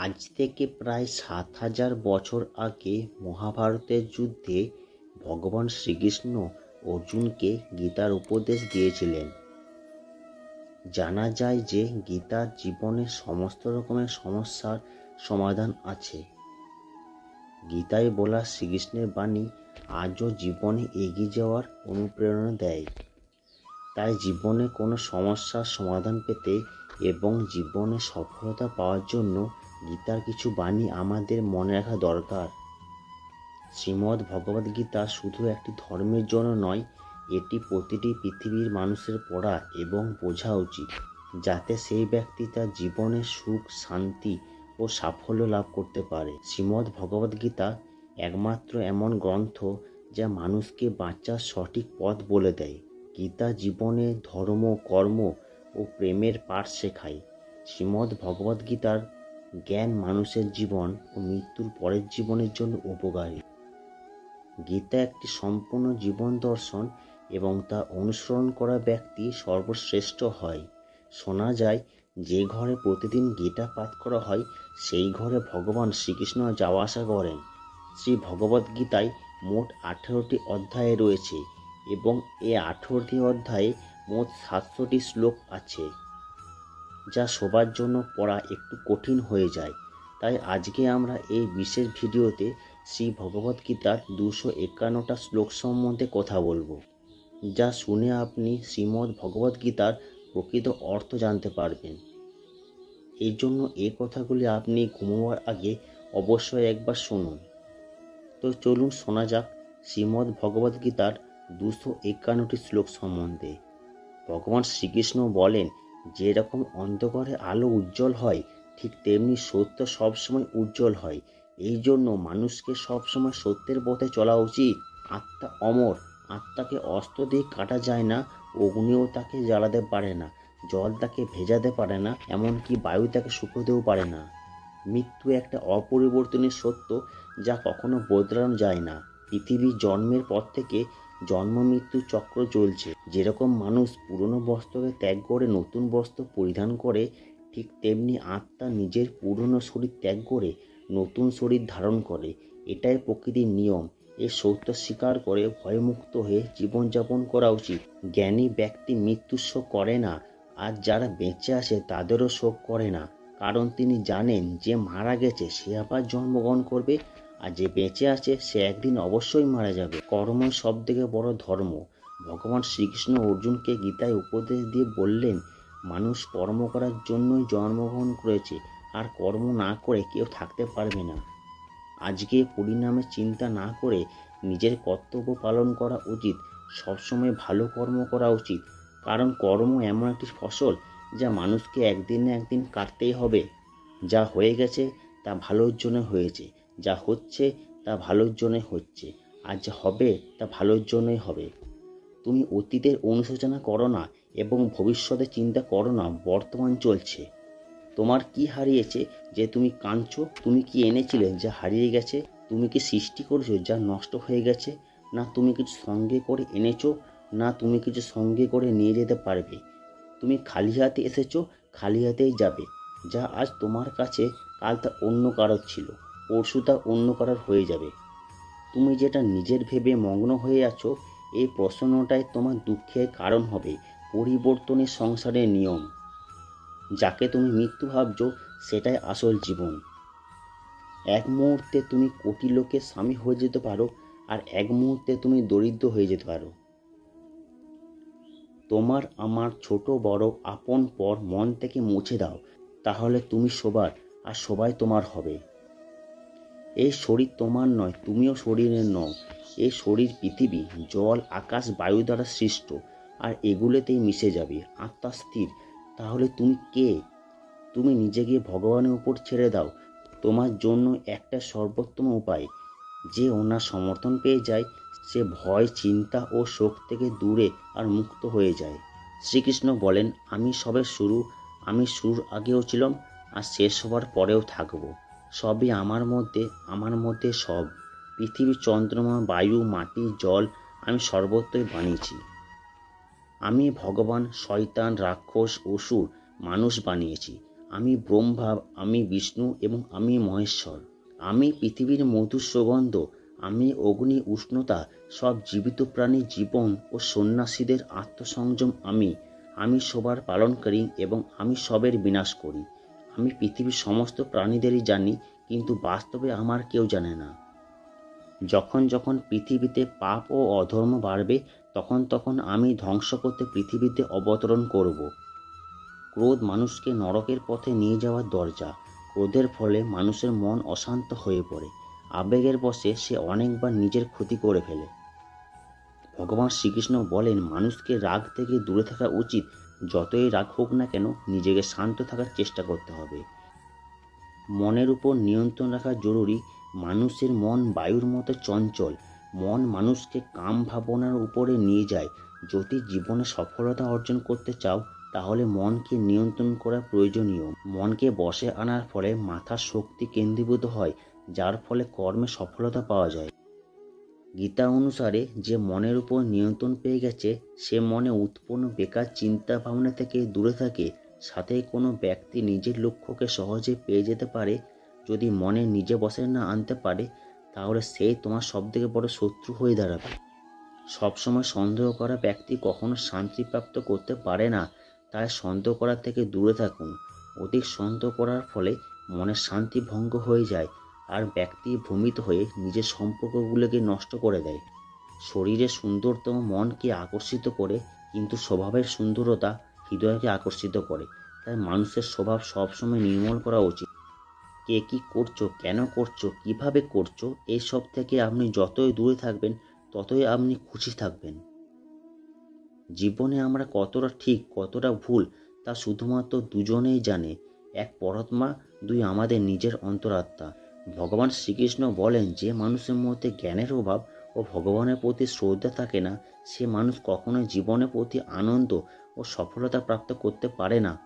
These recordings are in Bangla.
আজ থেকে প্রায় ৭,০০০ বছর আগে মহাভারতের যুদ্ধে ভগবান শ্রীকৃষ্ণ অর্জুনকে গীতার উপদেশ দিয়েছিলেন। জানা যায় যে গীতার জীবনের সমস্ত রকমের সমস্যার সমাধান আছে। গীতায় বলা শ্রীকৃষ্ণের বাণী আজও জীবনে এগিয়ে যাওয়ার অনুপ্রেরণা দেয়। তাই জীবনে কোনো সমস্যার সমাধান পেতে এবং জীবনে সফলতা পাওয়ার জন্য গীতার কিছু বাণী আমাদের মনে রাখা দরকার। শ্রীমদ্ ভগবদ গীতা শুধু একটি ধর্মের জন্য নয়, এটি প্রতিটি পৃথিবীর মানুষের পড়া এবং বোঝা উচিত, যাতে সেই ব্যক্তি তার জীবনে সুখ, শান্তি ও সাফল্য লাভ করতে পারে। শ্রীমদ্ ভগবদ গীতা একমাত্র এমন গ্রন্থ যা মানুষকে বাঁচার সঠিক পথ বলে দেয়। গীতা জীবনে ধর্ম, কর্ম ও প্রেমের পাঠ শেখায়। শ্রীমদ্ ভগবদ গীতার জ্ঞান মানুষের জীবন ও মৃত্যুর পরের জীবনের জন্য উপকারী। গীতা একটি সম্পূর্ণ জীবন দর্শন এবং তা অনুসরণ করা ব্যক্তি সর্বশ্রেষ্ঠ হয়। শোনা যায়, যে ঘরে প্রতিদিন গীতা পাঠ করা হয় সেই ঘরে ভগবান শ্রীকৃষ্ণ যাওয়া আসা করেন। শ্রী ভগবদ গীতায় মোট 18টি অধ্যায় রয়েছে এবং এই 18টি অধ্যায়ে মোট 700টি শ্লোক আছে, যা সবার জন্য পড়া একটু কঠিন হয়ে যায়। তাই আজকে আমরা এই বিশেষ ভিডিওতে শ্রী ভগবদ গীতার 251টা শ্লোক সম্বন্ধে কথা বলবো, যা শুনে আপনি শ্রীমদ্ ভগবদ গীতার প্রকৃত অর্থ জানতে পারবেন। এই জন্য এই কথাগুলি আপনি ঘুমোবার আগে অবশ্যই একবার শুনুন। তো চলুন শোনা যাক শ্রীমদ্ ভগবদ গীতার 251টি শ্লোক সম্বন্ধে। ভগবান শ্রীকৃষ্ণ বলেন, যেরকম অন্ধকারে আলো উজ্জ্বল হয়, ঠিক তেমনি সত্য সবসময় উজ্জ্বল হয়। এই জন্য মানুষকে সবসময় সত্যের পথে চলা উচিত। আত্মা অমর, আত্মাকে অস্ত্র দিয়ে কাটা যায় না, অগ্নিও তাকে জ্বালাতে পারে না, জল তাকে ভেজাতে পারে না, এমনকি বায়ু তাকে শুকোতেও পারে না। মৃত্যু একটা অপরিবর্তনীয় সত্য, যা কখনো বদলানো যায় না। পৃথিবীর জন্মের পর থেকে জন্ম মৃত্যু চক্র চলছে। যেরকম মানুষ পুরনো বস্ত্রকে ত্যাগ করে নতুন বস্ত্র পরিধান করে, ঠিক তেমনি আত্মা নিজের পুরনো শরীর ত্যাগ করে নতুন শরীর ধারণ করে। এটাই প্রকৃতির নিয়ম। এই সত্য স্বীকার করে ভয়মুক্ত হয়ে জীবনযাপন করা উচিত। জ্ঞানী ব্যক্তি মৃত্যুর শোক করে না, আর যারা বেঁচে আছে তাদেরও শোক করে না, কারণ তিনি জানেন যে মারা গেছে সে আবার জন্মগ্রহণ করবে, আর যে বেঁচে আছে সে একদিন অবশ্যই মারা যাবে। কর্ম সব থেকে বড় ধর্ম। ভগবান শ্রীকৃষ্ণ অর্জুনকে গীতায় উপদেশ দিয়ে বললেন, মানুষ কর্ম করার জন্যই জন্মগ্রহণ করেছে, আর কর্ম না করে কেউ থাকতে পারবে না। আজকে পরিণামে চিন্তা না করে নিজের কর্তব্য পালন করা উচিত। সবসময় ভালো কর্ম করা উচিত, কারণ কর্ম এমন একটি ফসল যা মানুষকে একদিন না একদিন কাটতেই হবে। যা হয়ে গেছে তা ভালোর জন্য হয়েছে, যা হচ্ছে তা ভালোর জন্য হচ্ছে, আর যা হবে তা ভালোর জন্যই হবে। তুমি অতীতের অনুশোচনা করো না এবং ভবিষ্যতে চিন্তা করো না, বর্তমান চলছে। তোমার কি হারিয়েছে যে তুমি কাঁদছো? তুমি কি এনেছিলে যা হারিয়ে গেছে? তুমি কি সৃষ্টি করেছো যা নষ্ট হয়ে গেছে? না তুমি কিছু সঙ্গে করে এনেছো, না তুমি কিছু সঙ্গে করে নিয়ে যেতে পারবে। তুমি খালি হাতে এসেছো, খালি হাতেই যাবে। যা আজ তোমার কাছে কাল তা অন্য কারোর ছিল, পরশু তা অন্য কারোর হয়ে যাবে। তুমি যেটা নিজের ভেবে মগ্ন হয়ে আছো, এই প্রশ্নটাই তোমার দুঃখের কারণ হবে। পরিবর্তনের সংসারের নিয়ম। যাকে তুমি মৃত্যু ভাবছো সেটাই আসল জীবন। এক মুহূর্তে তুমি কোটি লোকের স্বামী হয়ে যেতে পারো, আর এক মুহূর্তে তুমি দরিদ্র হয়ে যেতে পারো। তোমার আমার ছোট বড় আপন পর মন থেকে মুছে দাও, তাহলে তুমি সবার, আর সবাই তোমার হবে। এই শরীর তোমার নয়, তুমিও শরীরের নও। এই শরীর পৃথিবী, জল, আকাশ, বায়ু দ্বারা সৃষ্ট, আর এগুলোতেই মিশে যাবে। আত্মা স্থির। তাহলে তুমি কে? তুমি নিজেকে ভগবানের উপর ছেড়ে দাও। তোমার জন্য একটা সর্বোত্তম উপায়। যে ওনার সমর্থন পেয়ে যায় সে ভয়, চিন্তা ও শোক থেকে দূরে আর মুক্ত হয়ে যায়। শ্রীকৃষ্ণ বলেন, আমি সবে শুরু, আমি শুরুর আগেও ছিলাম আর শেষ হবার পরেও থাকবো। সবই আমার মধ্যে সব। পৃথিবী, চন্দ্রমা, বায়ু, মাটি, জল আমি সর্বত্রই বানিয়েছি। আমি ভগবান, শয়তান, রাক্ষস, অসুর, মানুষ বানিয়েছি। আমি ব্রহ্মা, আমি বিষ্ণু এবং আমি মহেশ্বর। আমি পৃথিবীর মধুর সুগন্ধ, আমি অগ্নি উষ্ণতা, সব জীবিত প্রাণীর জীবন ও সন্ন্যাসীদের আত্মসংযম। আমি সবার পালনকারী এবং আমি সবের বিনাশ করি। আমি পৃথিবীর সমস্ত প্রাণীদেরই জানি, কিন্তু বাস্তবে আমার কেউ জানে না। যখন যখন পৃথিবীতে পাপ ও অধর্ম বাড়বে, তখন তখন আমি ধ্বংস করতে পৃথিবীতে অবতরণ করব। ক্রোধ মানুষকে নরকের পথে নিয়ে যাওয়ার দরজা। ক্রোধের ফলে মানুষের মন অশান্ত হয়ে পড়ে। আবেগের বশে সে অনেকবার নিজের ক্ষতি করে ফেলে। ভগবান শ্রীকৃষ্ণ বলেন, মানুষকে রাগ থেকে দূরে থাকা উচিত। যতই রাগ হোক না কেন, নিজেকে শান্ত থাকার চেষ্টা করতে হবে। মনের উপর নিয়ন্ত্রণ রাখা জরুরি। মানুষের মন বায়ুর মতো চঞ্চল। মন মানুষকে কাম ভাবনার উপরে নিয়ে যায়। যদি জীবনে সফলতা অর্জন করতে চাও, তাহলে মনকে নিয়ন্ত্রণ করা প্রয়োজনীয়। মনকে বশে আনার ফলে মাথার শক্তি কেন্দ্রীভূত হয়, যার ফলে কর্মে সফলতা পাওয়া যায়। গীতা অনুসারে যে মনের উপর নিয়ন্ত্রণ পেয়ে গেছে, সে মনে উৎপন্ন বেকার চিন্তা ভাবনা থেকে দূরে থাকে। সাথে কোনো ব্যক্তি নিজের লক্ষ্যকে সহজে পেয়ে যেতে পারে। যদি মনে নিজে বশে না আনতে পারে, তাহলে সেই তোমার সবথেকে বড় শত্রু হয়ে দাঁড়াবে। সবসময় সন্দেহ করা ব্যক্তি কখনো শান্তি প্রাপ্ত করতে পারে না। তাই সন্দেহ করা থেকে দূরে থাকুন। অধিক সন্দেহ করার ফলে মনের শান্তি ভঙ্গ হয়ে যায়, আর ব্যক্তি ভ্রমিত হয়ে নিজের সম্পর্কগুলোকে নষ্ট করে দেয়। শরীরের সুন্দরতম মনকে আকর্ষিত করে, কিন্তু স্বভাবের সুন্দরতা হৃদয়কে আকর্ষিত করে। তাই মানুষের স্বভাব সবসময় নির্মল করা উচিত। কে কী করছো, কেন করছো, কিভাবে করছো, এইসব থেকে আপনি যতই দূরে থাকবেন, ততই আপনি খুশি থাকবেন। জীবনে আমরা কতটা ঠিক, কতটা ভুল, তা শুধুমাত্র দুজনেই জানে। এক পরমাত্মা, দুই আমাদের নিজের অন্তরাত্মা। ভগবান শ্রীকৃষ্ণ বলেন, যে মানুষের মধ্যে জ্ঞানের অভাব ও ভগবানের প্রতি শ্রদ্ধা থাকে না, সে মানুষ কখনোই জীবনের প্রতি আনন্দ ও সফলতা প্রাপ্ত করতে পারে না।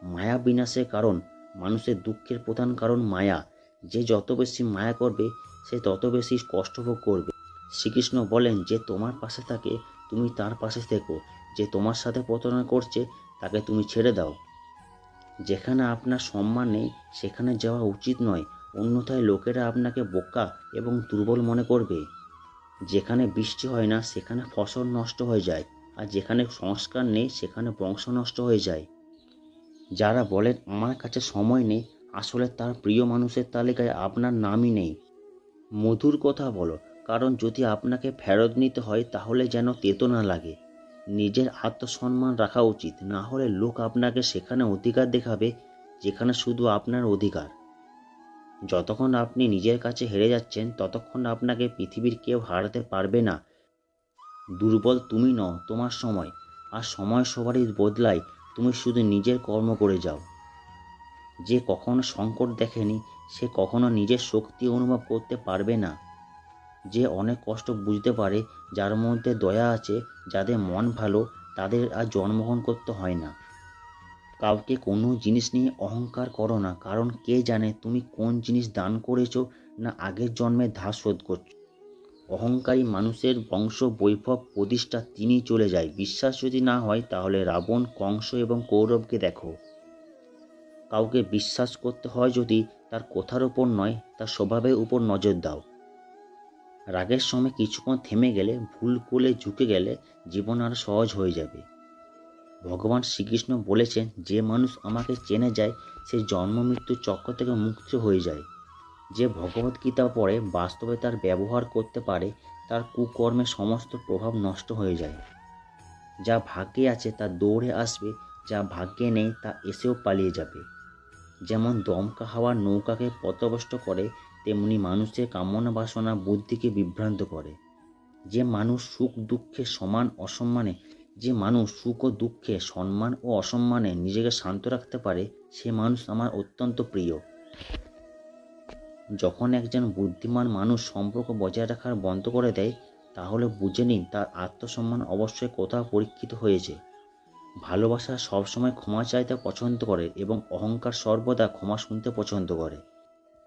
মায়া বিনাশের কারণ। মানুষের দুঃখের প্রধান কারণ মায়া। যে যত বেশি মায়া করবে, সে তত বেশি কষ্ট ভোগ করবে। শ্রীকৃষ্ণ বলেন, যে তোমার পাশে থাকে, তুমি তার পাশে থেকো। যে তোমার সাথে প্রতারণা করছে, তাকে তুমি ছেড়ে দাও। যেখানে আপনার সম্মান নেই, সেখানে যাওয়া উচিত নয়, অন্যথায় লোকেরা আপনাকে বোকা এবং দুর্বল মনে করবে। যেখানে বৃষ্টি হয় না, সেখানে ফসল নষ্ট হয়ে যায়, আর যেখানে সংস্কার নেই, সেখানে বংশ নষ্ট হয়ে যায়। যারা বলেন আমার কাছে সময় নেই, আসলে তার প্রিয় মানুষের তালিকায় আপনার নামই নেই। মধুর কথা বলো, কারণ যদি আপনাকে ফেরত নিতে হয়, তাহলে যেন তেতো না লাগে। নিজের আত্মসম্মান রাখা উচিত, না হলে লোক আপনাকে সেখানে অধিকার দেখাবে যেখানে শুধু আপনার অধিকার। যতক্ষণ আপনি নিজের কাছে হেরে যাচ্ছেন, ততক্ষণ আপনাকে পৃথিবীর কেউ হারাতে পারবে না। দুর্বল তুমি নও, তোমার সময়। আর সময় সবারই বদলায়, তুমি শুধু নিজের কর্ম করে যাও। যে কখনো সংকট দেখেনি, সে কখনো নিজের শক্তি অনুভব করতে পারবে না। যে অনেক কষ্ট বুঝতে পারে, যার মধ্যে দয়া আছে, যাদের মন ভালো, তাদের আর জন্মগ্রহণ করতে হয় না। কাউকে কোনো জিনিস নিয়ে অহংকার করো না, কারণ কে জানে তুমি কোন জিনিস দান করেছো না আগের জন্মে ধার শোধ করছো। অহংকারী মানুষের বংশ বৈভব প্রতিষ্ঠা তিনি চলে যায়। বিশ্বাস যদি না হয়, তাহলে রাবণ, কংস এবং কৌরবকে দেখো। কাউকে বিশ্বাস করতে হয় যদি তার কথার উপর নয়, তার স্বভাবের উপর নজর দাও। রাগের সময় কিছুক্ষণ থেমে গেলে, ভুল করে ঝুঁকে গেলে, জীবন আরো সহজ হয়ে যাবে। ভগবান শ্রীকৃষ্ণ বলেছেন, যে মানুষ আমাকে চেনে যায়, সে জন্ম মৃত্যুর চক্র থেকে মুক্ত হয়ে যায়। যে ভগবদ্গীতা পড়ে, বাস্তবে তার ব্যবহার করতে পারে, তার কুকর্মের সমস্ত প্রভাব নষ্ট হয়ে যায়। যা ভাগ্যে আছে তা দৌড়ে আসবে, যা ভাগ্যে নেই তা এসেও পালিয়ে যাবে। যেমন দমকা হাওয়া নৌকাকে পথভ্রষ্ট করে, তেমনি মানুষের কামনা বাসনা বুদ্ধিকে বিভ্রান্ত করে। যে মানুষ সুখ দুঃখে সমান অসম্মানে যে মানুষ সুখ ও দুঃখে, সম্মান ও অসম্মানে নিজেকে শান্ত রাখতে পারে, সে মানুষ আমার অত্যন্ত প্রিয়। যখন একজন বুদ্ধিমান মানুষ সম্পর্ক বজায় রাখার বন্ধ করে দেয়, তাহলে বুঝে নিন তার আত্মসম্মান অবশ্যই কোথাও পরীক্ষিত হয়েছে। ভালোবাসা সবসময় ক্ষমা চাইতে পছন্দ করে এবং অহংকার সর্বদা ক্ষমা শুনতে পছন্দ করে।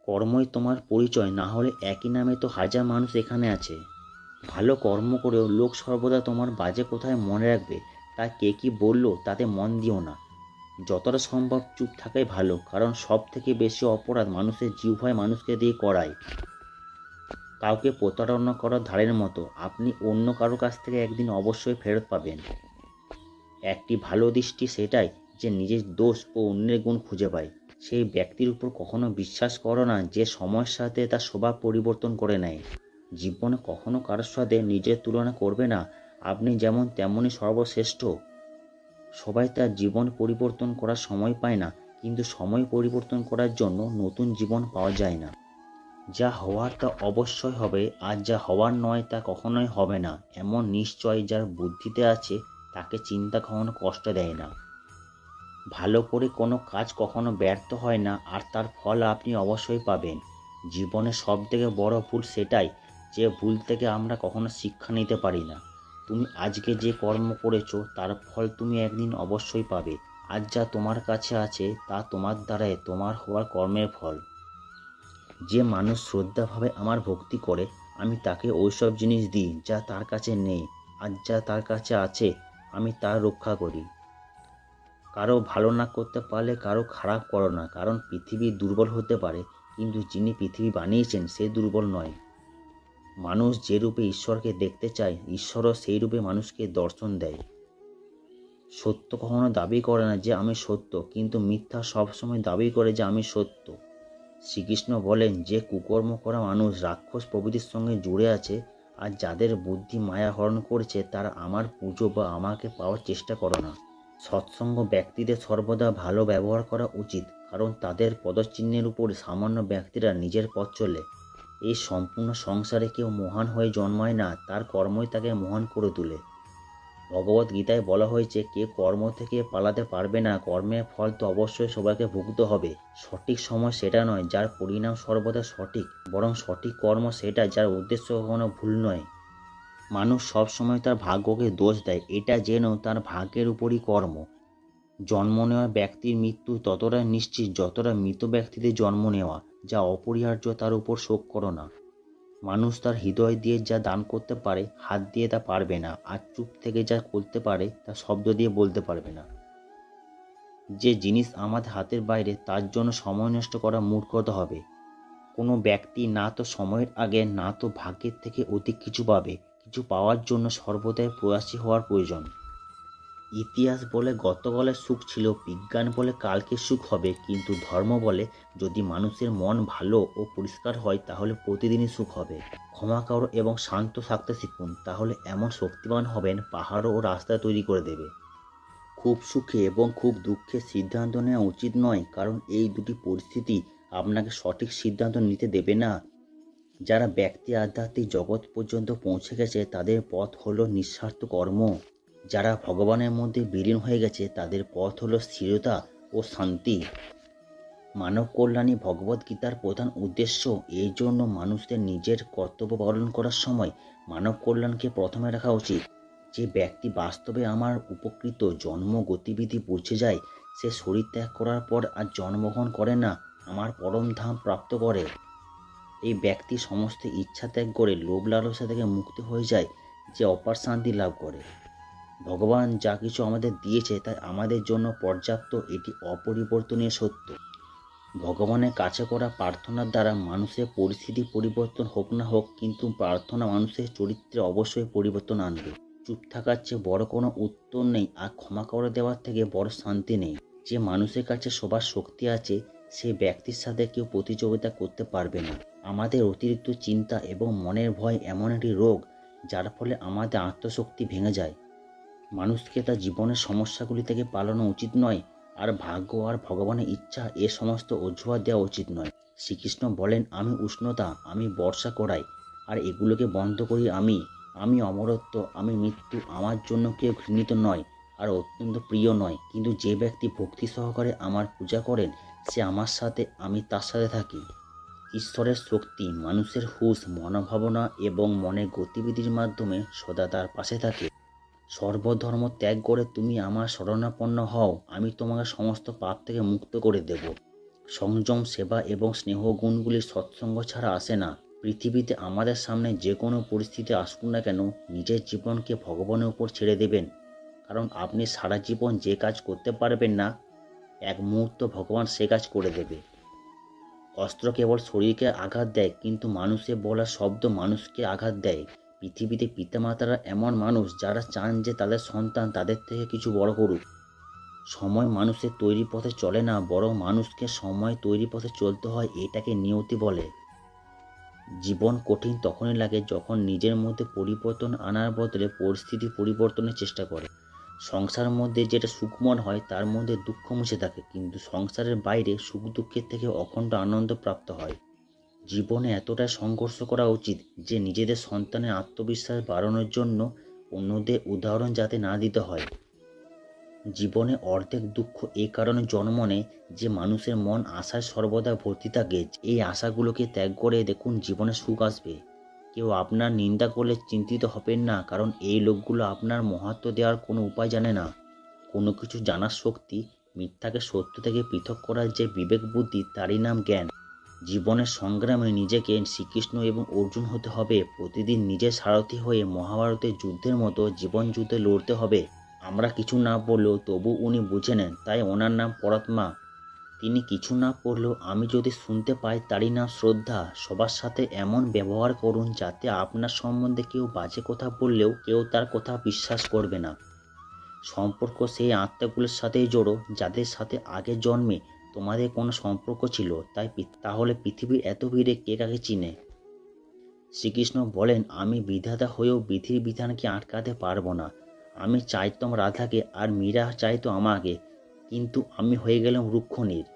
কর্মই তোমার পরিচয়, না হলে একই নামে তো হাজার মানুষ এখানে আছে। ভালো কর্ম করেও লোক সর্বদা তোমার বাজে কোথায় মনে রাখবে, তাই কে কি বললো তাতে মন দিও না। যতটা সম্ভব চুপ থাকাই ভালো, কারণ সব থেকে বেশি অপরাধ মানুষের জিহ্বায় মানুষকে দিয়ে করায়। কাউকে প্রতারণা করার ধারের মতো, আপনি অন্য কারো কাছ থেকে একদিন অবশ্যই ফেরত পাবেন। একটি ভালো দৃষ্টি সেটাই যে নিজের দোষ ও অন্যের গুণ খুঁজে পায়। সেই ব্যক্তির উপর কখনো বিশ্বাস করো না যে সময়ের সাথে তার স্বভাব পরিবর্তন করে নেয়। জীবনে কখনো কারোর সাথে নিজের তুলনা করবে না। আপনি যেমন তেমনই সর্বশ্রেষ্ঠ। সবাই তার জীবন পরিবর্তন করার সময় পায় না, কিন্তু সময় পরিবর্তন করার জন্য নতুন জীবন পাওয়া যায় না। যা হওয়ার তা অবশ্যই হবে, আর যা হওয়ার নয় তা কখনোই হবে না, এমন নিশ্চয় যার বুদ্ধিতে আছে তাকে চিন্তা কখনো কষ্ট দেয় না। ভালো করে কোনো কাজ কখনো ব্যর্থ হয় না, আর তার ফল আপনি অবশ্যই পাবেন। জীবনে সবথেকে বড় ভুল সেটাই যে ভুল থেকে আমরা কখনো শিক্ষা নিতে পারি না। তুমি আজকে যে কর্ম করেছো তার ফল তুমি একদিন অবশ্যই পাবে। আজ যা তোমার কাছে আছে তা তোমার দ্বারাই তোমার হওয়ার কর্মের ফল। যে মানুষ শ্রদ্ধাভাবে আমার ভক্তি করে, আমি তাকে ওইসব জিনিস দিই যা তার কাছে নেই, আর যা তার কাছে আছে আমি তার রক্ষা করি। কারো ভালো না করতে পারলে কারো খারাপ করো না, কারণ পৃথিবী দুর্বল হতে পারে, কিন্তু যিনি পৃথিবী বানিয়েছেন সে দুর্বল নয়। মানুষ যে রূপে ঈশ্বরকে দেখতে চায়, ঈশ্বরও সেই রূপে মানুষকে দর্শন দেয়। সত্য কখনো দাবি করে না যে আমি সত্য, কিন্তু মিথ্যা সবসময় দাবি করে যে আমি সত্য। শ্রীকৃষ্ণ বলেন যে কুকর্ম করা মানুষ রাক্ষস প্রভৃতির সঙ্গে জুড়ে আছে, আর যাদের বুদ্ধি মায়া হরণ করছে তারা আমার পুজো বা আমাকে পাওয়ার চেষ্টা করো না। সৎসঙ্গ ব্যক্তিদের সর্বদা ভালো ব্যবহার করা উচিত, কারণ তাদের পদচিহ্নের উপর সামান্য ব্যক্তিরা নিজের পথ চলে। এই সম্পূর্ণ সংসারে কেউ মহান হয়ে জন্মায় না, তার কর্মই তাকে মহান করে তোলে। ভগবত গীতায় বলা হয়েছে কেউ কর্ম থেকে পালাতে পারবে না, কর্মের ফল তো অবশ্যই সবাইকে ভুগতে হবে। সঠিক সময় সেটা নয় যার পরিণাম সর্বদা সঠিক, বরং সঠিক কর্ম সেটা যার উদ্দেশ্য কখনো ভুল নয়। মানুষ সবসময় তার ভাগ্যকে দোষ দেয়, এটা জেনেও তার ভাগ্যের উপরই কর্ম। জন্ম নেওয়া ব্যক্তির মৃত্যু ততটা নিশ্চিত যতটা মৃত ব্যক্তিদের জন্ম নেওয়া, যা অপরিহার্য তার উপর শোক করো না। মানুষ তার হৃদয় দিয়ে যা দান করতে পারে হাত দিয়ে তা পারবে না, আর চুপ থেকে যা করতে পারে তা শব্দ দিয়ে বলতে পারবে না। যে জিনিস আমাদের হাতের বাইরে তার জন্য সময় নষ্ট করা মূর্খতা হবে। কোনো ব্যক্তি না তো সময়ের আগে না তো ভাগ্যের থেকে অধিক কিছু পাবে। কিছু পাওয়ার জন্য সর্বদাই প্রয়াসী হওয়ার প্রয়োজন। ইতিহাস বলে গতকালের সুখ ছিল, বিজ্ঞান বলে কালকে সুখ হবে, কিন্তু ধর্ম বলে যদি মানুষের মন ভালো ও পরিষ্কার হয় তাহলে প্রতিদিনই সুখ হবে। ক্ষমা করো এবং শান্ত থাকতে শিখুন, তাহলে এমন শক্তিমান হবেন পাহাড় ও রাস্তা তৈরি করে দেবে। খুব সুখে এবং খুব দুঃখে সিদ্ধান্ত নেওয়া উচিত নয়, কারণ এই দুটি পরিস্থিতি আপনাকে সঠিক সিদ্ধান্ত নিতে দেবে না। যারা ব্যক্তি আধ্যাত্মিক জগৎ পর্যন্ত পৌঁছে গেছে তাদের পথ হলো নিঃস্বার্থ কর্ম। যারা ভগবানের মধ্যে বিলীন হয়ে গেছে তাদের পথ হলো স্থিরতা ও শান্তি। মানব কল্যাণই ভগবদ্গীতার প্রধান উদ্দেশ্য। এই জন্য মানুষদের নিজের কর্তব্য পালন করার সময় মানব কল্যাণকে প্রথমে রাখা উচিত। যে ব্যক্তি বাস্তবে আমার উপকৃত জন্ম গতিবিধি বুঝে যায়, সে শরীর ত্যাগ করার পর আর জন্মগ্রহণ করে না, আমার পরম ধাম প্রাপ্ত করে। এই ব্যক্তি সমস্ত ইচ্ছা ত্যাগ করে লোভ লালসা থেকে মুক্তি হয়ে যায়, যে অপার শান্তি লাভ করে। ভগবান যা কিছু আমাদের দিয়েছে তাই আমাদের জন্য পর্যাপ্ত, এটি অপরিবর্তনীয় সত্য। ভগবানের কাছে করা প্রার্থনার দ্বারা মানুষের পরিস্থিতি পরিবর্তন হোক না হোক, কিন্তু প্রার্থনা মানুষের চরিত্রে অবশ্যই পরিবর্তন আনবে। চুপ থাকার চেয়ে বড় কোনো উত্তর নেই, আর ক্ষমা করে দেওয়ার থেকে বড় শান্তি নেই। যে মানুষের কাছে সবার শক্তি আছে সে ব্যক্তির সাথে কেউ প্রতিযোগিতা করতে পারবে না। আমাদের অতিরিক্ত চিন্তা এবং মনের ভয় এমন একটি রোগ যার ফলে আমাদের আত্মশক্তি ভেঙে যায়। মানুষকে তার জীবনের সমস্যাগুলি থেকে পালানো উচিত নয়, আর ভাগ্য আর ভগবানের ইচ্ছা এ সমস্ত অজুহাত দেওয়া উচিত নয়। শ্রীকৃষ্ণ বলেন আমি উষ্ণতা, আমি বর্ষা করাই, আর এগুলোকে বন্ধ করি আমি অমরত্ব, আমি মৃত্যু। আমার জন্য কেউ ঘৃণিত নয় আর অত্যন্ত প্রিয় নয়, কিন্তু যে ব্যক্তি ভক্তি সহকারে আমার পূজা করেন সে আমার সাথে, আমি তার সাথে থাকি। ঈশ্বরের শক্তি মানুষের হুঁশ, মনোভাবনা এবং মনের গতিবিধির মাধ্যমে সদা তার পাশে থাকে। সর্বধর্ম ত্যাগ করে তুমি আমার শরণাপন্ন হও, আমি তোমাকে সমস্ত পাপ থেকে মুক্ত করে দেব। সংযম, সেবা এবং স্নেহ গুণগুলি সৎসঙ্গ ছাড়া আসে না। পৃথিবীতে আমাদের সামনে যে কোনো পরিস্থিতি আসুক না কেন, নিজের জীবনকে ভগবানের উপর ছেড়ে দেবেন, কারণ আপনি সারা জীবন যে কাজ করতে পারবেন না এক মুহূর্ত ভগবান সে কাজ করে দেবে। অস্ত্র কেবল শরীরকে আঘাত দেয়, কিন্তু মানুষের বলা শব্দ মানুষকে আঘাত দেয়। পৃথিবীতে পিতামাতারা এমন মানুষ যারা চান যে তাদের সন্তান তাদের থেকে কিছু বড় করুক। সময় মানুষের তৈরি পথে চলে না, বরং মানুষকে সময় তৈরি পথে চলতে হয়, এটাকে নিয়তি বলে। জীবন কঠিন তখনই লাগে যখন নিজের মধ্যে পরিবর্তন আনার বদলে পরিস্থিতি পরিবর্তনের চেষ্টা করে। সংসারের মধ্যে যেটা সুখময় হয় তার মধ্যে দুঃখ মুছে থাকে, কিন্তু সংসারের বাইরে সুখ দুঃখের থেকে অখণ্ড আনন্দ প্রাপ্ত হয়। জীবনে এতটাই সংঘর্ষ করা উচিত যে নিজেদের সন্তানের আত্মবিশ্বাস বাড়ানোর জন্য অন্যদের উদাহরণ যাতে না দিতে হয়। জীবনে অর্ধেক দুঃখ এই কারণে জন্ম নেয় যে মানুষের মন আশায় সর্বদা ভর্তি থাকে। এই আশাগুলোকে ত্যাগ করে দেখুন, জীবনে সুখ আসবে। কেউ আপনার নিন্দা করলে চিন্তিত হবেন না, কারণ এই লোকগুলো আপনার মাহাত্ম্য দেওয়ার কোনো উপায় জানে না। কোনো কিছু জানার শক্তি, মিথ্যাকে সত্য থেকে পৃথক করার যে বিবেক বুদ্ধি, তারই নাম জ্ঞান। জীবনের সংগ্রামে নিজেকে শ্রীকৃষ্ণ এবং অর্জুন হতে হবে। প্রতিদিন নিজের সারথি হয়ে মহাভারতের যুদ্ধের মতো জীবন যুদ্ধে লড়তে হবে। আমরা কিছু না বললেও তবু উনি বুঝে নেন, তাই ওনার নাম পরমাত্মা। তিনি কিছু না পড়লেও আমি যদি শুনতে পাই তারই নাম শ্রদ্ধা। সবার সাথে এমন ব্যবহার করুন যাতে আপনার সম্বন্ধে কেউ বাজে কথা বললেও কেউ তার কথা বিশ্বাস করবে না। সম্পর্ক সেই আত্মাগুলোর সাথেই জোড়ো যাদের সাথে আগের জন্মে তোমাদের কোনো সম্পর্ক ছিল। তাহলে পৃথিবীর এত ভিড়ে কে কাকে চিনে? শ্রীকৃষ্ণ বলেন, আমি বিধাতা হয়েও বিধির বিধানকে আটকাতে পারবো না। আমি চাইতাম রাধাকে আর মীরা চাইতো আমাকে, কিন্তু আমি হয়ে গেলাম রুক্ষণীর।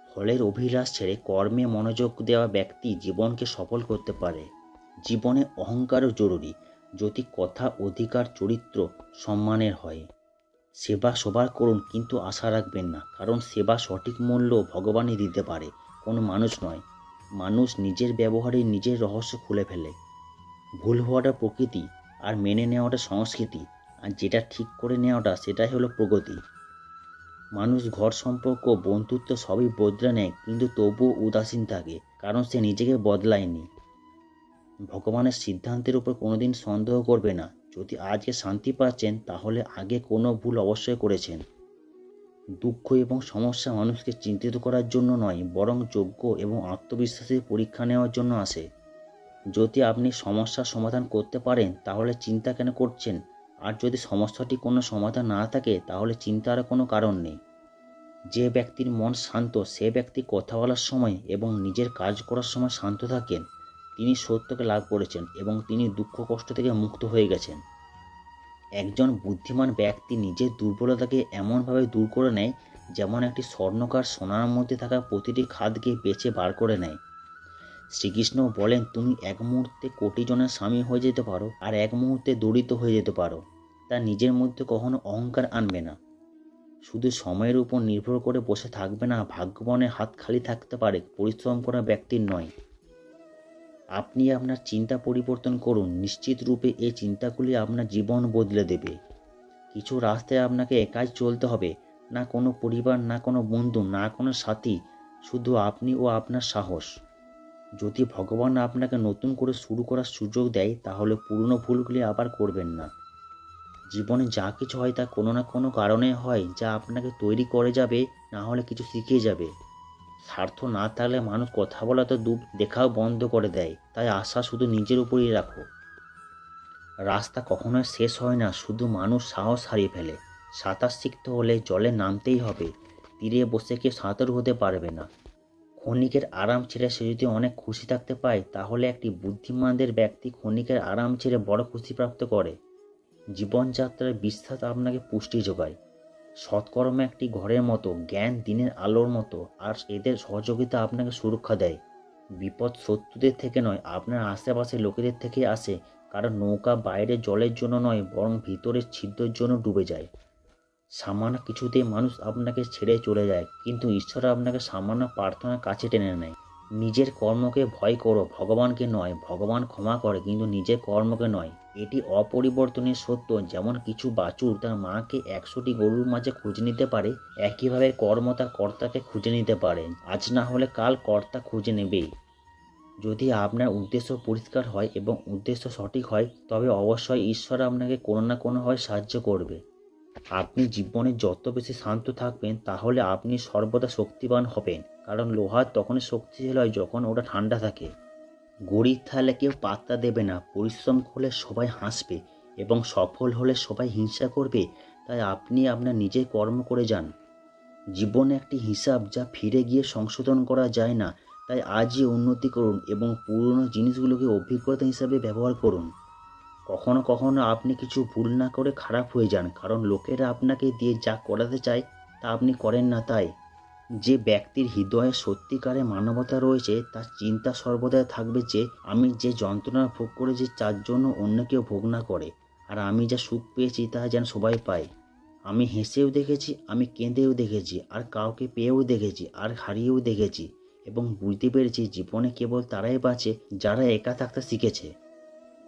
ফলের অভিলাষ ছেড়ে কর্মে মনোযোগ দেওয়া ব্যক্তি জীবনকে সফল করতে পারে। জীবনে অহংকারও জরুরি, যদি কথা, অধিকার, চরিত্র সম্মানের হয়। সেবা সবার করুন, কিন্তু আশা রাখবেন না, কারণ সেবা সঠিক মূল্য ভগবানই দিতে পারে, কোনো মানুষ নয়। মানুষ নিজের ব্যবহারে নিজের রহস্য খুলে ফেলে। ভুল হওয়াটা প্রকৃতি, আর মেনে নেওয়াটা সংস্কৃতি, আর যেটা ঠিক করে নেওয়াটা সেটাই হলো প্রগতি। মানুষ ঘর, সম্পর্ক, বন্ধুত্ব সবই বদলে নেয়, কিন্তু তবুও উদাসীন থাকে, কারণ সে নিজেকে বদলায়নি। ভগবানের সিদ্ধান্তের উপর কোনোদিন সন্দেহ করবে না। যদি আজকে শান্তি পাচ্ছেন তাহলে আগে কোনো ভুল অবশ্যই করেছেন। দুঃখ এবং সমস্যা মানুষকে চিন্তিত করার জন্য নয়, বরং যোগ্য এবং আত্মবিশ্বাসের পরীক্ষা নেওয়ার জন্য আসে। যদি আপনি সমস্যার সমাধান করতে পারেন তাহলে চিন্তা কেন করছেন? আর যদি সমস্যাটি কোনো সমাধান না থাকে তাহলে চিন্তার কোনো কারণ নেই। যে ব্যক্তির মন শান্ত, সে ব্যক্তি কথা বলার সময় এবং নিজের কাজ করার সময় শান্ত থাকেন, তিনি সত্যকে লাভ করেছেন এবং তিনি দুঃখ কষ্ট থেকে মুক্ত হয়ে গেছেন। একজন বুদ্ধিমান ব্যক্তি নিজের দুর্বলতাকে এমনভাবে দূর করে নেয় যেমন একটি স্বর্ণকার সোনার মধ্যে থাকা প্রতিটি খাদকে বেছে বার করে নেয়। শ্রীকৃষ্ণ বলেন, তুমি এক মুহূর্তে কোটি জনের স্বামী হয়ে যেতে পারো, আর এক মুহূর্তে দরিদ্র হয়ে যেতে পারো। তা নিজের মধ্যে কখনো অহংকার আনবে না। শুধু সময়ের উপর নির্ভর করে বসে থাকবে না। ভাগ্যবানের হাত খালি থাকতে পারে, পরিশ্রম করা ব্যক্তির নয়। আপনি আপনার চিন্তা পরিবর্তন করুন, নিশ্চিত রূপে এই চিন্তাগুলি আপনার জীবন বদলে দেবে। কিছু রাস্তায় আপনাকে একাই চলতে হবে, না কোনো পরিবার, না কোনো বন্ধু, না কোনো সাথী, শুধু আপনি ও আপনার সাহস। যদি ভগবান আপনাকে নতুন করে শুরু করার সুযোগ দেয় তাহলে পুরনো ভুলগুলি আবার করবেন না। জীবনে যা কিছু হয় তা কোনো না কোনো কারণে হয়, যা আপনাকে তৈরি করে যাবে, না হলে কিছু শিখিয়ে যাবে। স্বার্থ না থাকলে মানুষ কথা বলা তো দূর, দেখাও বন্ধ করে দেয়। তাই আশা শুধু নিজের উপরই রাখো। রাস্তা কখনোই শেষ হয় না, শুধু মানুষ সাহস হারিয়ে ফেলে। সাঁতার শিখতে হলে জলে নামতেই হবে, তীরে বসে কেউ সাঁতারু হতে পারবে না। ক্ষণিকের আরাম ছেড়ে সে যদি অনেক খুশি থাকতে পায়, তাহলে একটি বুদ্ধিমানদের ব্যক্তি ক্ষণিকের আরাম ছেড়ে বড় খুশি প্রাপ্ত করে। জীবনযাত্রার বিশ্বাস আপনাকে পুষ্টি যোগায়। সৎকর্ম একটি ঘরের মতো, জ্ঞান দিনের আলোর মতো, আর এদের সহযোগিতা আপনাকে সুরক্ষা দেয়। বিপদ শত্রুদের থেকে নয়, আপনার আশেপাশে লোকেদের থেকে আসে, কারণ নৌকা বাইরে জলের জন্য নয়, বরং ভিতরের ছিদ্রের জন্য ডুবে যায়। সামান্য কিছুতেই মানুষ আপনাকে ছেড়ে চলে যায়, কিন্তু ঈশ্বর আপনাকে সামান্য প্রার্থনার কাছে টেনে নেয়। নিজের কর্মকে ভয় করো, ভগবানকে নয়। ভগবান ক্ষমা করে, কিন্তু নিজের কর্মকে নয়। এটি অপরিবর্তনীয় সত্য। যেমন কিছু বাছুর তার মাকে 100টি গরুর মাঝে খুঁজে নিতে পারে, একইভাবে কর্ম তার কর্তাকে খুঁজে নিতে পারে। আজ না হলে কাল কর্তা খুঁজে নেবেই। যদি আপনার উদ্দেশ্য পরিষ্কার হয় এবং উদ্দেশ্য সঠিক হয়, তবে অবশ্যই ঈশ্বর আপনাকে কোনো না কোনোভাবে সাহায্য করবে। আপনি জীবনে যত বেশি শান্ত থাকবেন তাহলে আপনি সর্বদা শক্তিবান হবেন, কারণ লোহা তখনই শক্তিশালী হয় যখন ওটা ঠান্ডা থাকে। গরিব থাকলে কেউ পাত্তা দেবে না, পরিশ্রম করলে সবাই হাসবে এবং সফল হলে সবাই হিংসা করবে। তাই আপনি আপনার নিজের কর্ম করে যান। জীবনে একটি হিসাব যা ফিরে গিয়ে সংশোধন করা যায় না। তাই আজই উন্নতি করুন এবং পুরনো জিনিসগুলোকে অভিজ্ঞতা হিসাবে ব্যবহার করুন। কখনো কখনো আপনি কিছু ভুল না করে খারাপ হয়ে যান, কারণ লোকেরা আপনাকে দিয়ে যা করাতে চায় তা আপনি করেন না। তাই যে ব্যক্তির হৃদয়ে সত্যিকারে মানবতা রয়েছে তার চিন্তা সর্বদাই থাকবে যে আমি যে যন্ত্রণা ভোগ করেছি তার জন্য অন্য কেউ ভোগ না করে, আর আমি যা সুখ পেয়েছি তা যেন সবাই পায়। আমি হেসেও দেখেছি, আমি কেঁদেও দেখেছি, আর কাউকে পেয়েও দেখেছি আর হারিয়েও দেখেছি, এবং বুঝতে পেরেছি জীবনে কেবল তারাই বাঁচে যারা একা থাকতে শিখেছে।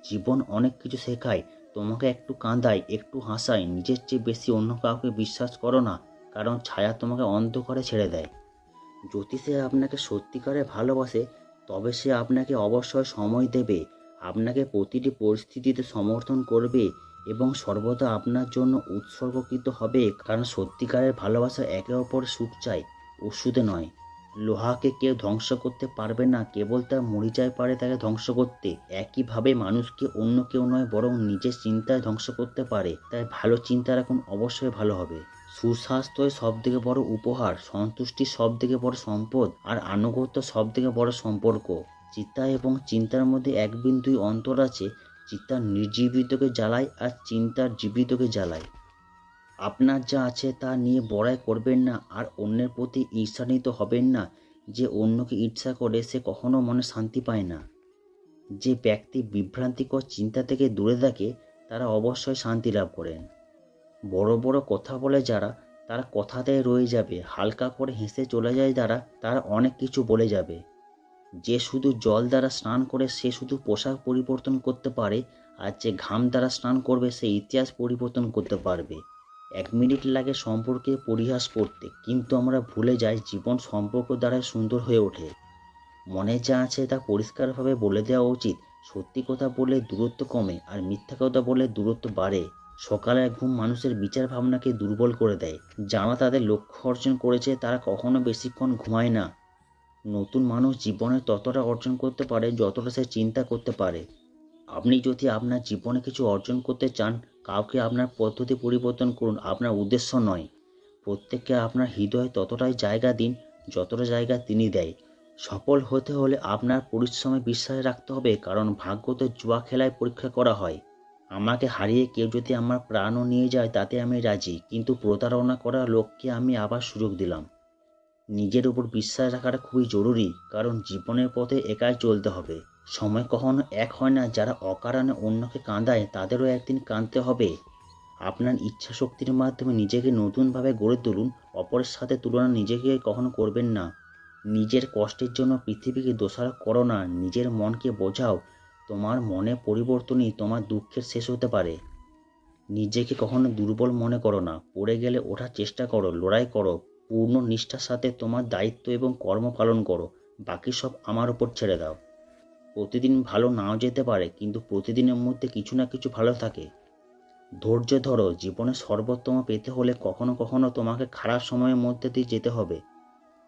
জীবন অনেক কিছু শেখায়, তোমাকে একটু কাঁদায়, একটু হাসায়। নিজের চেয়ে বেশি অন্য কাউকে বিশ্বাস করো না, কারণ ছায়া তোমাকে অন্ধকারে ছেড়ে দেয়। যদি সে আপনাকে সত্যিকারে ভালোবাসে তবে সে আপনাকে অবশ্যই সময় দেবে, আপনাকে প্রতিটি পরিস্থিতিতে সমর্থন করবে এবং সর্বদা আপনার জন্য উৎসর্গকৃত হবে, কারণ সত্যিকারের ভালোবাসা একে অপরের সুখ চায়, ওষুধে নয়। লোহাকে কেউ ধ্বংস করতে পারবে না, কেবল তার মরিচায় পারে তাকে ধ্বংস করতে। একইভাবে মানুষকে অন্য কেউ নয় বরং নিজের চিন্তায় ধ্বংস করতে পারে। তাই ভালো চিন্তা রাখুন, অবশ্যই ভালো হবে। সুস্বাস্থ্যই সবথেকে বড় উপহার, সন্তুষ্টি সবথেকে বড় সম্পদ, আর আনুগত্য সবথেকে বড় সম্পর্ক। চিন্তা এবং চিন্তার মধ্যে এক বিন্দুই অন্তর আছে। চিন্তা নির্জীবিতকে জ্বালায় আর চিন্তার জীবিতকে জ্বালায়। আপনার যা আছে তা নিয়ে বড়াই করবেন না, আর অন্যের প্রতি ঈর্ষান্বিত হবেন না। যে অন্যকে ঈর্ষা করে সে কখনো মনে শান্তি পায় না। যে ব্যক্তি বিভ্রান্তিকর চিন্তা থেকে দূরে থাকে তারা অবশ্যই শান্তি লাভ করেন। বড় বড় কথা বলে যারা, তারা কথাতেই রয়ে যাবে। হালকা করে হেসে চলে যায় যারা, তারা অনেক কিছু বলে যাবে। যে শুধু জল দ্বারা স্নান করে সে শুধু পোশাক পরিবর্তন করতে পারে, আর যে ঘাম দ্বারা স্নান করবে সে ইতিহাস পরিবর্তন করতে পারবে। 1 মিনিট লাগে সম্পর্কে পরিহাস করতে, কিন্তু আমরা ভুলে যাই জীবন সম্পর্ক দ্বারাই সুন্দর হয়ে ওঠে। মনে যা আছে তা পরিষ্কারভাবে বলে দেওয়া উচিত। সত্যি কথা বললে দূরত্ব কমে, আর মিথ্যা কথা বললে দূরত্ব বাড়ে। সকালের ঘুম মানুষের বিচার ভাবনাকে দুর্বল করে দেয়। যারা তাদের লক্ষ্য অর্জন করেছে তারা কখনো বেশিক্ষণ ঘুমায় না। নতুন মানুষ জীবনে ততটা অর্জন করতে পারে যতটা সে চিন্তা করতে পারে। আপনি যদি আপনার জীবনে কিছু অর্জন করতে চান, কাউকে আপনার পদ্ধতি পরিবর্তন করুন, আপনার উদ্দেশ্য নয়। প্রত্যেককে আপনার হৃদয়ে ততটাই জায়গা দিন যতটা জায়গা তিনি দেয়। সফল হতে হলে আপনার পরিশ্রমে বিশ্বাস রাখতে হবে, কারণ ভাগ্য তো জুয়া খেলায় পরীক্ষা করা হয়। আমাকে হারিয়ে কেউ যদি আমার প্রাণও নিয়ে যায় তাতে আমি রাজি, কিন্তু প্রতারণা করা লোককে আমি আবার সুযোগ দিলাম। নিজের উপর বিশ্বাস রাখাটা খুবই জরুরি, কারণ জীবনের পথে একাই চলতে হবে। সময় কখনো এক হয় না। যারা অকারণে অন্যকে কাঁদায় তাদেরও একদিন কাঁদতে হবে। আপনার ইচ্ছা শক্তির মাধ্যমে নিজেকে নতুনভাবে গড়ে তুলুন। অপরের সাথে তুলনা নিজেকে কখনো করবেন না। নিজের কষ্টের জন্য পৃথিবীকে দোষারোপ করো না, নিজের মনকে বোঝাও। তোমার মনে পরিবর্তনই তোমার দুঃখের শেষ হতে পারে। নিজেকে কখনো দুর্বল মনে করো না। পড়ে গেলে ওঠার চেষ্টা করো, লড়াই করো, পূর্ণ নিষ্ঠার সাথে তোমার দায়িত্ব এবং কর্ম পালন করো। বাকি সব আমার উপর ছেড়ে দাও। প্রতিদিন ভালো নাও যেতে পারে, কিন্তু প্রতিদিনের মধ্যে কিছু না কিছু ভালো থাকে। ধৈর্য ধরো, জীবনে সর্বোত্তম পেতে হলে কখনো কখনো তোমাকে খারাপ সময়ের মধ্যে দিয়ে যেতে হবে।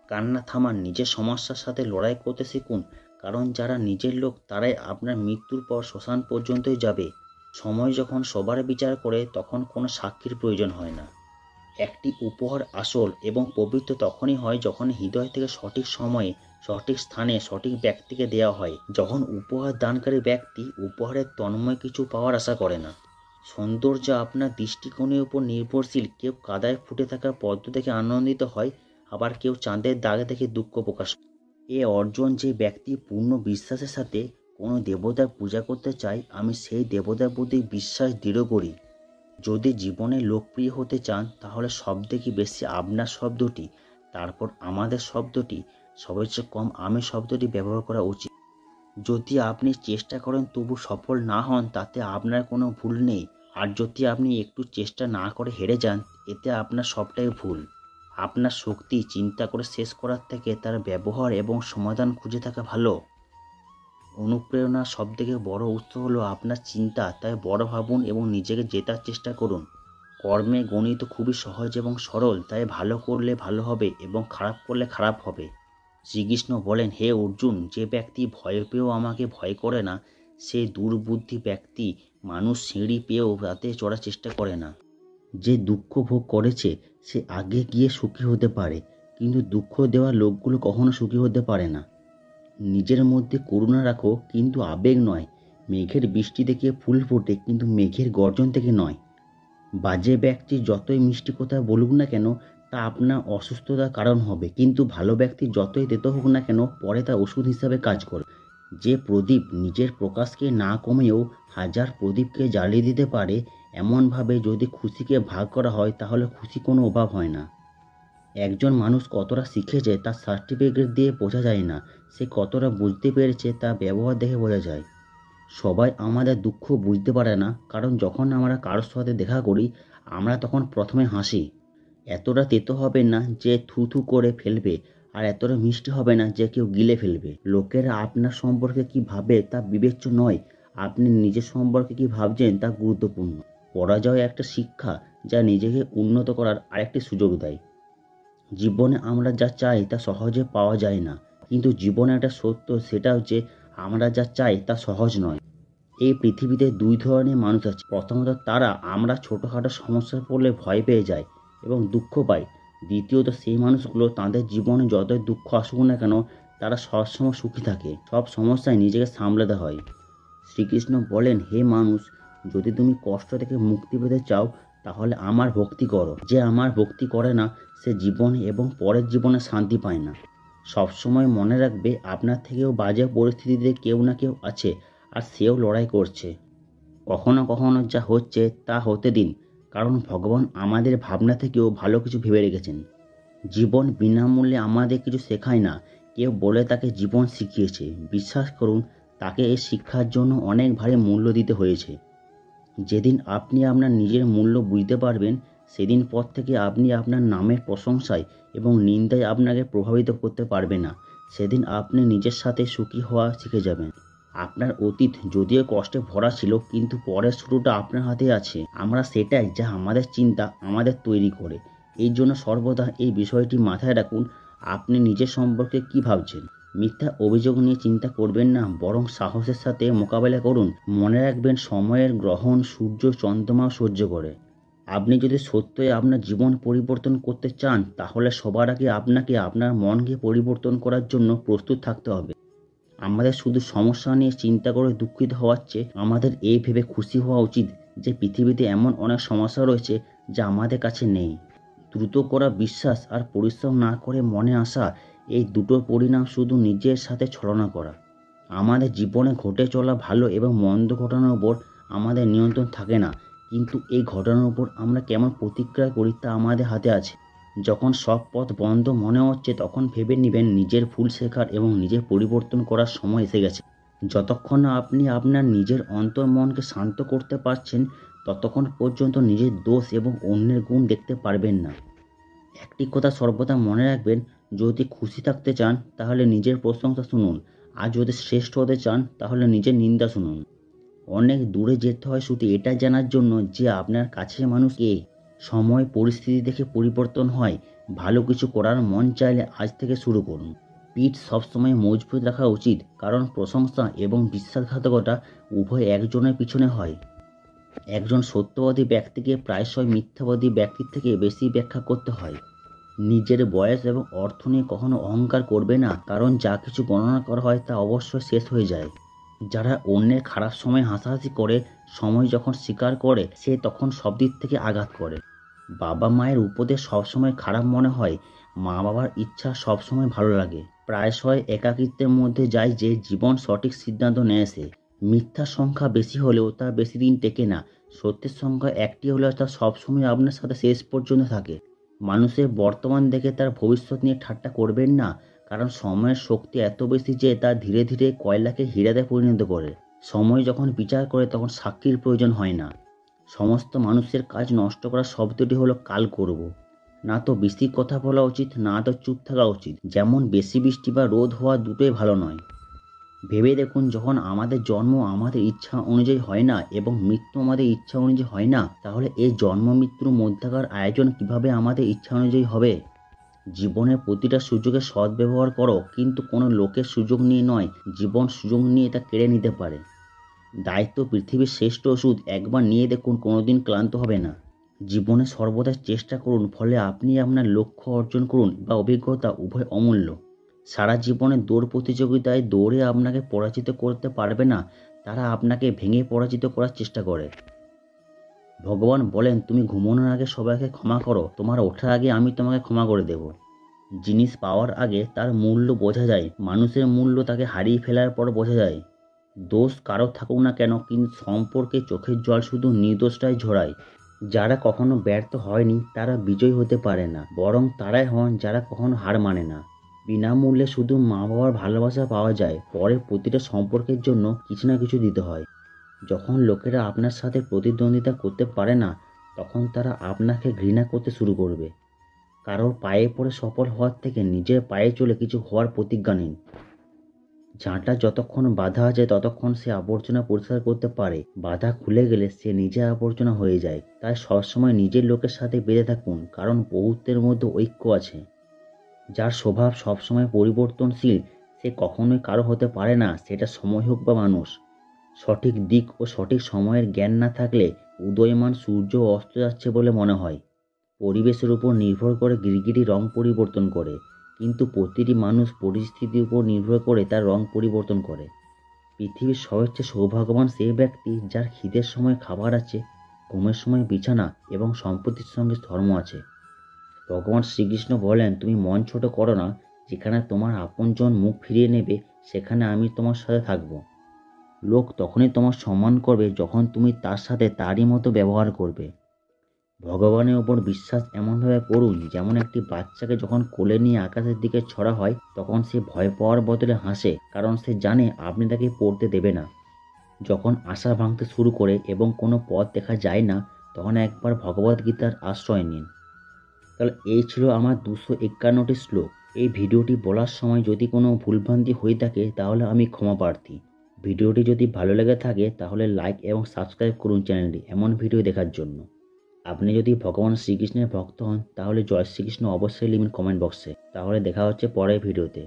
কান্না থামান, নিজের সমস্যার সাথে লড়াই করতে শিখুন, কারণ যারা নিজের লোক তারাই আপনার মৃত্যুর পর শ্মশান পর্যন্তই যাবে। সময় যখন সবার বিচার করে তখন কোনো সাক্ষীর প্রয়োজন হয় না। একটি উপহার আসল এবং পবিত্র তখনই হয় যখন হৃদয় থেকে সঠিক সময়ে, সঠিক স্থানে, সঠিক ব্যক্তিকে দেওয়া হয়। যখন উপহার দানকারী ব্যক্তি উপহারের তন্ময় কিছু পাওয়ার আশা করে না। সৌন্দর্য আপনার দৃষ্টিকোণের উপর নির্ভরশীল। কেউ কাদায় ফুটে থাকা পদ্ম দেখে আনন্দিত হয়, আবার কেউ চাঁদের দাগ দেখে দুঃখ প্রকাশ করে। এ অর্জন যে ব্যক্তি পূর্ণ বিশ্বাসের সাথে কোনো দেবতার পূজা করতে চায়, আমি সেই দেবতার প্রতি বিশ্বাস দৃঢ় করি। যদি জীবনে লোকপ্রিয় হতে চান তাহলে সবথেকে বেশি আপনার শব্দটি, তারপর আমাদের শব্দটি, সবচেয়ে কম আমি শব্দটি ব্যবহার করা উচিত। যদি আপনি চেষ্টা করেন তবু সফল না হন তাতে আপনার কোনো ভুল নেই, আর যদি আপনি একটু চেষ্টা না করে হেরে যান এতে আপনার সবটাই ভুল। আপনার শক্তি চিন্তা করে শেষ করার থেকে তার ব্যবহার এবং সমাধান খুঁজে থাকা ভালো। অনুপ্রেরণার সবথেকে বড় উৎস হলো আপনার চিন্তা। তাই বড় ভাবুন এবং নিজেকে জেতার চেষ্টা করুন। কর্মে গণিত খুবই সহজ এবং সরল, তাই ভালো করলে ভালো হবে এবং খারাপ করলে খারাপ হবে। শ্রীকৃষ্ণ বলেন, হে অর্জুন, যে ব্যক্তি ভয় পেয়েও আমাকে ভয় করে না, সে দুর্বুদ্ধি ব্যক্তি। মানুষ সিঁড়ি পেয়েও রাতে চড়ার চেষ্টা করে না। যে দুঃখ ভোগ করেছে সে আগে গিয়ে সুখী হতে পারে, কিন্তু দুঃখ দেওয়া লোকগুলো কখনো সুখী হতে পারে না। নিজের মধ্যে করুণা রাখো, কিন্তু আবেগ নয়। মেঘের বৃষ্টি থেকে ফুল ফোটে, কিন্তু মেঘের গর্জন থেকে নয়। বাজে ব্যক্তি যতই মিষ্টি কথা বলুক না কেন, তা আপনার অসুস্থতার কারণ হবে, কিন্তু ভালো ব্যক্তি যতই তেতো হোক না কেন, পরে তা ওষুধ হিসাবে কাজ করে। যে প্রদীপ নিজের প্রকাশকে না কমেও হাজার প্রদীপকে জ্বালিয়ে দিতে পারে, এমনভাবে যদি খুশিকে ভাগ করা হয় তাহলে খুশি কোনো অভাব হয় না। একজন মানুষ কতটা শিখেছে তার সার্টিফিকেট দিয়ে বোঝা যায় না, সে কতটা বুঝতে পেরেছে তা ব্যবহার দেখে বোঝা যায়। সবাই আমাদের দুঃখ বুঝতে পারে না, কারণ যখন আমরা কারোর সাথে দেখা করি আমরা তখন প্রথমে হাসি। এতটা তেতো হবে না যে থু থু করে ফেলবে, আর এতটা মিষ্টি হবে না যে কেউ গিলে ফেলবে। লোকেরা আপনার সম্পর্কে কি ভাবে তা বিবেচ্য নয়, আপনি নিজের সম্পর্কে কি ভাবছেন তা গুরুত্বপূর্ণ। পরাজয় একটা শিক্ষা, যা নিজেকে উন্নত করার আরেকটি সুযোগ দেয়। জীবনে আমরা যা চাই তা সহজে পাওয়া যায় না, কিন্তু জীবনে একটা সত্য, সেটা হচ্ছে আমরা যা চাই তা সহজ নয়। এই পৃথিবীতে দুই ধরনের মানুষ আছে। প্রথমত তারা আমরা ছোটোখাটো সমস্যায় পড়লে ভয় পেয়ে যায় এবং দুঃখ পায়। দ্বিতীয়ত সেই মানুষগুলো তাদের জীবনে যতই দুঃখ আসুক না কেন তারা সবসময় সুখী থাকে। সব সমস্যায় নিজেকে সামলাতে হয়। শ্রীকৃষ্ণ বলেন, হে মানুষ, যদি তুমি কষ্ট থেকে মুক্তি পেতে চাও তাহলে আমার ভক্তি করো। যে আমার ভক্তি করে না সে জীবনে এবং পরের জীবনে শান্তি পায় না। সবসময় মনে রাখবে, আপনার থেকেও বাজে পরিস্থিতিতে কেউ না কেউ আছে, আর সেও লড়াই করছে। কখনো কখনো যা হচ্ছে তা হতে দিন, কারণ ভগবান আমাদের ভাবনা থেকেও ভালো কিছু ভেবে রেখেছেন। জীবন বিনামূল্যে আমাদের কিছু শেখায় না, কেউ বলে তাকে জীবন শিখিয়েছে। বিশ্বাস করুন, তাকে এই শিক্ষার জন্য অনেক ভারী মূল্য দিতে হয়েছে। যেদিন আপনি আপনার নিজের মূল্য বুঝতে পারবেন, সেদিন পর থেকে আপনি আপনার নামের প্রশংসায় এবং নিন্দায় আপনাকে প্রভাবিত করতে পারবে না। সেদিন আপনি নিজের সাথে সুখী হওয়া শিখে যাবেন। আপনার অতীত যদিও কষ্টে ভরা ছিল, কিন্তু পরের শুরুটা আপনার হাতে আছে। আমরা সেটাই যা আমাদের চিন্তা আমাদের তৈরি করে। এই জন্য সর্বদা এই বিষয়টি মাথায় রাখুন, আপনি নিজের সম্পর্কে কি ভাবছেন। মিথ্যা অভিযোগ নিয়ে চিন্তা করবেন না, বরং সাহসের সাথে মোকাবেলা করুন। মনে রাখবেন, সময়ের গ্রহণ সূর্য চন্দ্রমাও সহ্য করে। আপনি যদি সত্যই আপনার জীবন পরিবর্তন করতে চান, তাহলে সবার আগে আপনাকে আপনার মনকে পরিবর্তন করার জন্য প্রস্তুত থাকতে হবে। আমাদের শুধু সমস্যা নিয়ে চিন্তা করে দুঃখিত হওয়ার চেয়ে আমাদের এই ভেবে খুশি হওয়া উচিত যে পৃথিবীতে এমন অনেক সমস্যা রয়েছে যা আমাদের কাছে নেই। দ্রুত করা বিশ্বাস আর পরিশ্রম না করে মনে আসা, এই দুটোর পরিণাম শুধু নিজের সাথে ছলনা করা। আমাদের জীবনে ঘটে চলা ভালো এবং মন্দ ঘটনার উপর আমাদের নিয়ন্ত্রণ থাকে না, কিন্তু এই ঘটনার উপর আমরা কেমন প্রতিক্রিয়া করি তা আমাদের হাতে আছে। যখন সব পথ বন্ধ মনে হচ্ছে, তখন ভেবে নেবেন নিজের ভুল শেখার এবং নিজের পরিবর্তন করার সময় এসে গেছে। যতক্ষণ না আপনি আপনার নিজের অন্তর্মনকে শান্ত করতে পারছেন, ততক্ষণ পর্যন্ত নিজের দোষ এবং অন্যের গুণ দেখতে পারবেন না। একটি কথা সর্বদা মনে রাখবেন, যদি খুশি থাকতে চান তাহলে নিজের প্রশংসা শুনুন, আর যদি শ্রেষ্ঠ হতে চান তাহলে নিজের নিন্দা শুনুন। অনেক দূরে যেতে হয় শুধু এটা জানার জন্য যে আপনার কাছের মানুষ কে। সময় পরিস্থিতি দেখে পরিবর্তন হয়। ভালো কিছু করার মন চাইলে আজ থেকে শুরু করুন। পিঠ সবসময় মজবুত রাখা উচিত, কারণ প্রশংসা এবং বিশ্বাসঘাতকতা উভয় একজনের পিছনে হয়। একজন সত্যবাদী ব্যক্তিকে প্রায়শই মিথ্যাবাদী ব্যক্তির থেকে বেশি ব্যাখ্যা করতে হয়। নিজের বয়স এবং অর্থ নিয়ে কখনো অহংকার করবে না, কারণ যা কিছু গণনা করা হয় তা অবশ্যই শেষ হয়ে যায়। যারা অন্যের খারাপ সময় হাসাহাসি করে, সময় যখন স্বীকার করে সে তখন সব দিক থেকে আঘাত করে। বাবা মায়ের উপদেশ সবসময় খারাপ মনে হয়, মা বাবার ইচ্ছা সবসময় ভালো লাগে। প্রায়শই একাকিত্বের মধ্যে যায় যে জীবন সঠিক সিদ্ধান্ত নেয় সে। মিথ্যার সংখ্যা বেশি হলেও তা বেশি দিন টেকে না। সত্যের সংখ্যা একটি হলেও তা সবসময় আপনার সাথে শেষ পর্যন্ত থাকে। মানুষের বর্তমান দেখে তার ভবিষ্যৎ নিয়ে ঠাট্টা করবেন না, কারণ সময়ের শক্তি এত বেশি যে তা ধীরে ধীরে কয়লাকে হীরাতে পরিণত করে। সময় যখন বিচার করে তখন সাক্ষীর প্রয়োজন হয় না। সমস্ত মানুষের কাজ নষ্ট করা শব্দটি হলো কাল করব। না তো বেশি কথা বলা উচিত, না তো চুপ থাকা উচিত। যেমন বেশি বৃষ্টি বা রোদ হওয়া দুটোই ভালো নয়। ভেবে দেখুন, যখন আমাদের জন্ম আমাদের ইচ্ছা অনুযায়ী হয় না এবং মৃত্যু আমাদের ইচ্ছা অনুযায়ী হয় না, তাহলে এই জন্ম মৃত্যুর মধ্যকার আয়োজন কিভাবে আমাদের ইচ্ছা অনুযায়ী হবে? জীবনের প্রতিটা সুযোগের সদ্ব্যবহার করো, কিন্তু কোনো লোকের সুযোগ নিয়ে নয়। জীবন সুযোগ নিয়ে তা কেড়ে নিতে পারে। দায়িত্ব পৃথিবীর শ্রেষ্ঠ ওষুধ, একবার নিয়ে দেখুন, কোনোদিন ক্লান্ত হবে না। জীবনে সর্বদা চেষ্টা করুন, ফলে আপনি আপনার লক্ষ্য অর্জন করুন বা অভিজ্ঞতা উভয় অমূল্য। সারা জীবনে দৌড় প্রতিযোগিতায় দৌড়ে আপনাকে পরাজিত করতে পারবে না, তারা আপনাকে ভেঙে পরাজিত করার চেষ্টা করে। ভগবান বলেন, তুমি ঘুমানোর আগে সবাইকে ক্ষমা করো, তোমার ওঠার আগে আমি তোমাকে ক্ষমা করে দেব। জিনিস পাওয়ার আগে তার মূল্য বোঝা যায়, মানুষের মূল্য তাকে হারিয়ে ফেলার পর বোঝা যায়। দোষ কারো থাকুক না কেন, কিন্তু সম্পর্কে চোখের জল শুধু নির্দোষটাই ঝরায়। যারা কখনো ব্যর্থ হয়নি তারা বিজয়ী হতে পারে না, বরং তারাই হন যারা কখনো হার মানে না। বিনামূল্যে শুধু মা বাবার ভালোবাসা পাওয়া যায়, পরে প্রতিটা সম্পর্কের জন্য কিছু না কিছু দিতে হয়। যখন লোকেরা আপনার সাথে প্রতিদ্বন্দ্বিতা করতে পারে না, তখন তারা আপনাকে ঘৃণা করতে শুরু করবে। কারোর পায়ে পড়ে সফল হওয়ার থেকে নিজের পায়ে চলে কিছু হওয়ার প্রতিজ্ঞা নিন। ঝাঁটা যতক্ষণ বাঁধা আছে ততক্ষণ সে আবর্জনা পরিষ্কার করতে পারে, বাধা খুলে গেলে সে নিজে আবর্জনা হয়ে যায়। তাই সবসময় নিজের লোকের সাথে বেঁধে থাকুন, কারণ বহুত্বের মধ্যে ঐক্য আছে। যার স্বভাব সবসময় পরিবর্তনশীল, সে কখনোই কারো হতে পারে না, সেটা সময় হোক বা মানুষ। সঠিক দিক ও সঠিক সময়ের জ্ঞান না থাকলে উদীয়মান সূর্য অস্ত যাচ্ছে বলে মনে হয়। পরিবেশের উপর নির্ভর করে গিরগিটি রং পরিবর্তন করে, কিন্তু প্রতিটি মানুষ পরিস্থিতির উপর নির্ভর করে তার রং পরিবর্তন করে। পৃথিবীর সবচেয়ে সৌভাগ্যবান সেই ব্যক্তি যার খিদের সময় খাবার আছে, ঘুমের সময় বিছানা এবং সম্পত্তির সঙ্গে ধর্ম আছে। ভগবান শ্রীকৃষ্ণ বলেন, তুমি মন ছোট করো না, যেখানে তোমার আপনজন মুখ ফিরিয়ে নেবে সেখানে আমি তোমার সাথে থাকব। লোক তখনই তোমার সম্মান করবে যখন তুমি তার সাথে তারই মতো ব্যবহার করবে। ভগবানের ওপর বিশ্বাস এমনভাবে করুন যেমন একটি বাচ্চাকে যখন কোলে নিয়ে আকাশের দিকে ছড়া হয় তখন সে ভয় পাওয়ার বদলে হাসে, কারণ সে জানে আপনি তাকে পড়তে দেবে না। যখন আশা ভাঙতে শুরু করে এবং কোনো পথ দেখা যায় না, তখন একবার ভগবদ্গীতার আশ্রয় নিন। তাহলে এই ছিল আমার 251টি শ্লোক। এই ভিডিওটি বলার সময় যদি কোনো ভুলভ্রান্তি হয়ে থাকে তাহলে আমি ক্ষমা প্রার্থী। ভিডিওটি যদি ভালো লেগে থাকে তাহলে লাইক এবং সাবস্ক্রাইব করুন চ্যানেলটি এমন ভিডিও দেখার জন্য। আপনি যদি ভগবান শ্রীকৃষ্ণের ভক্ত হন তাহলে জয় শ্রীকৃষ্ণ অবশ্যই লিখবেন কমেন্ট বক্সে। তাহলে দেখা হচ্ছে পরের ভিডিওতে।